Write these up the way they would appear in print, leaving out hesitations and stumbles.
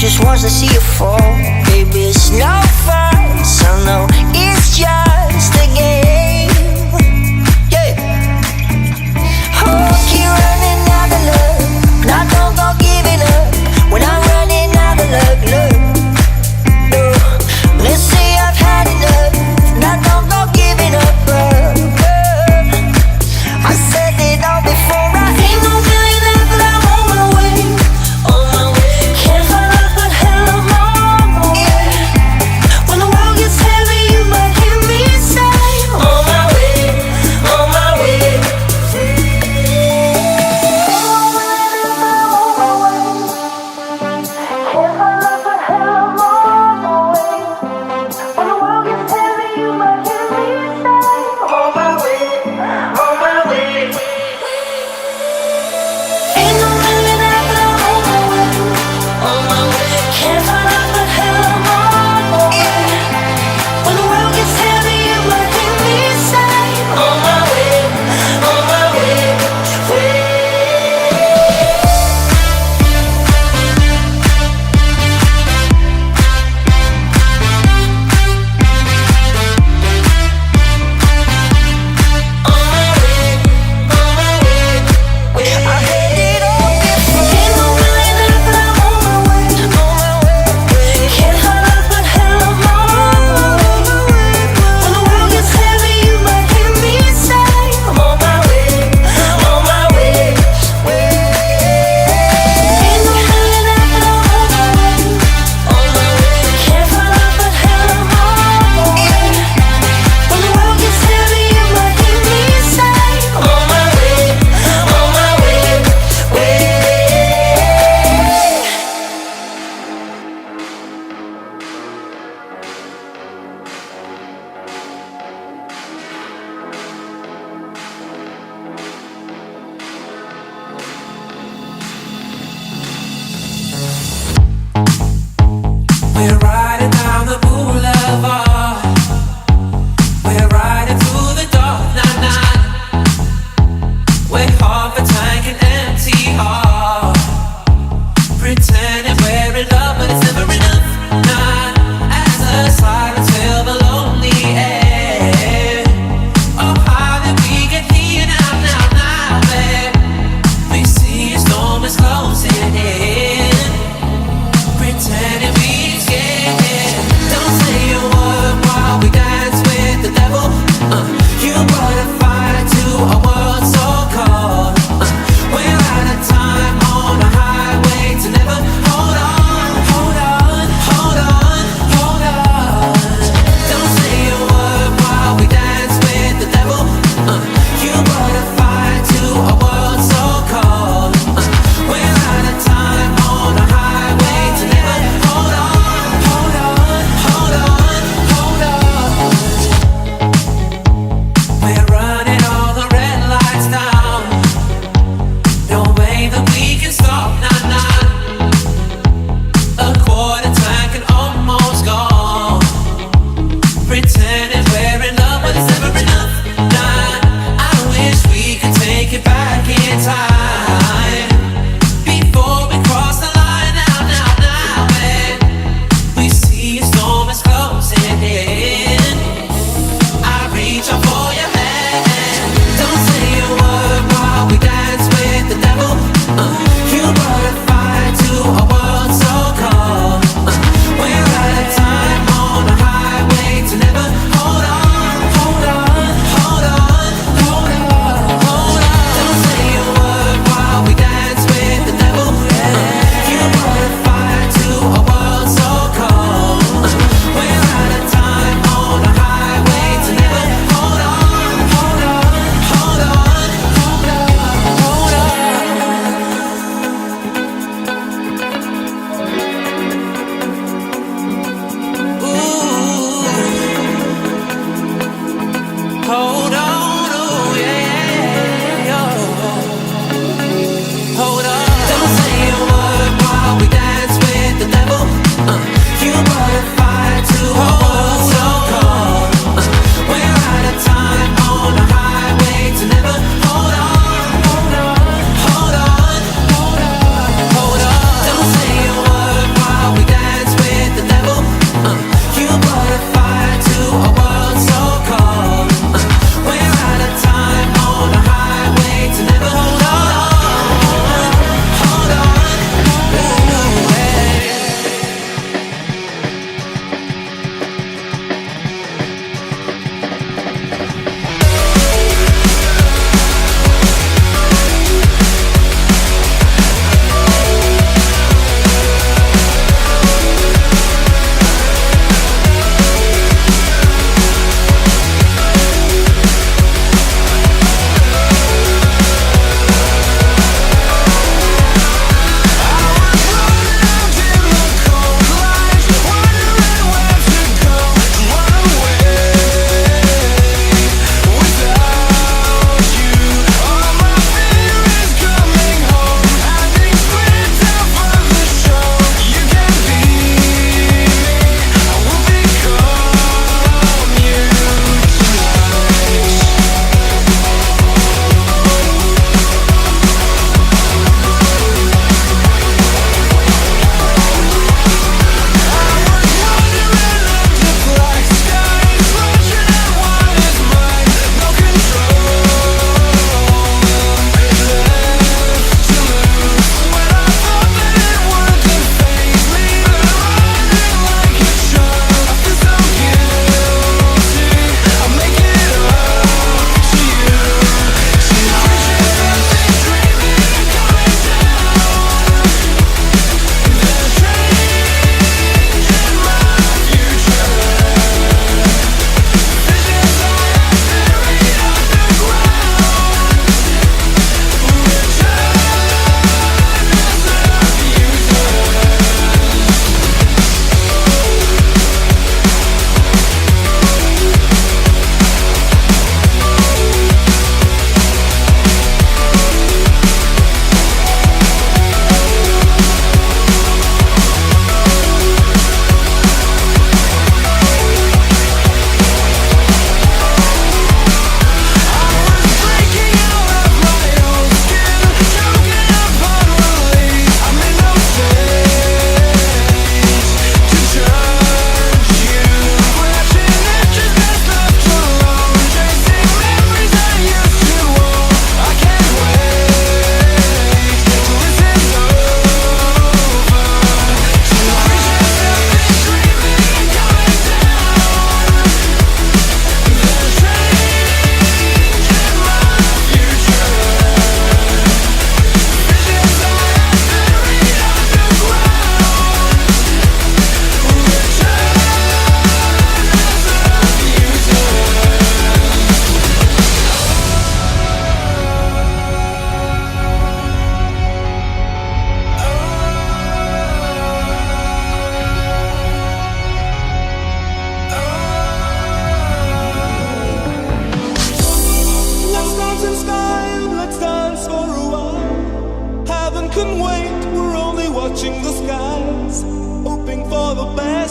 just wants to see you fall. Baby, it's no fun, so no, it's just a game. Yeah. Oh, keep running out of love, not don't go giving up. When I'm running out of love, look. Let's say I've had enough, now don't go giving up, I said it all before, I ain't no millionaire, but I'm on my way. On my way. Can't find love, but hell, I'm on my way. Yeah. When the world gets heavy, you might hear me say,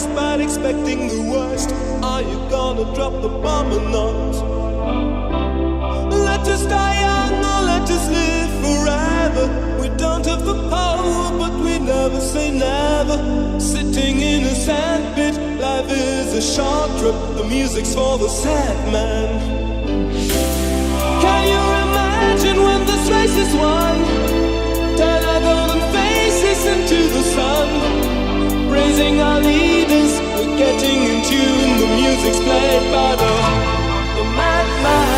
despite expecting the worst. Are you gonna drop the bomb or not? Let us die young or let us live forever. We don't have the power, but we never say never. Sitting in a sandpit, life is a short trip. The music's for the sad man. Can you imagine when this race is won? Turn our golden faces into the sun, praising our leaders. We're getting in tune. The music's played by the madman.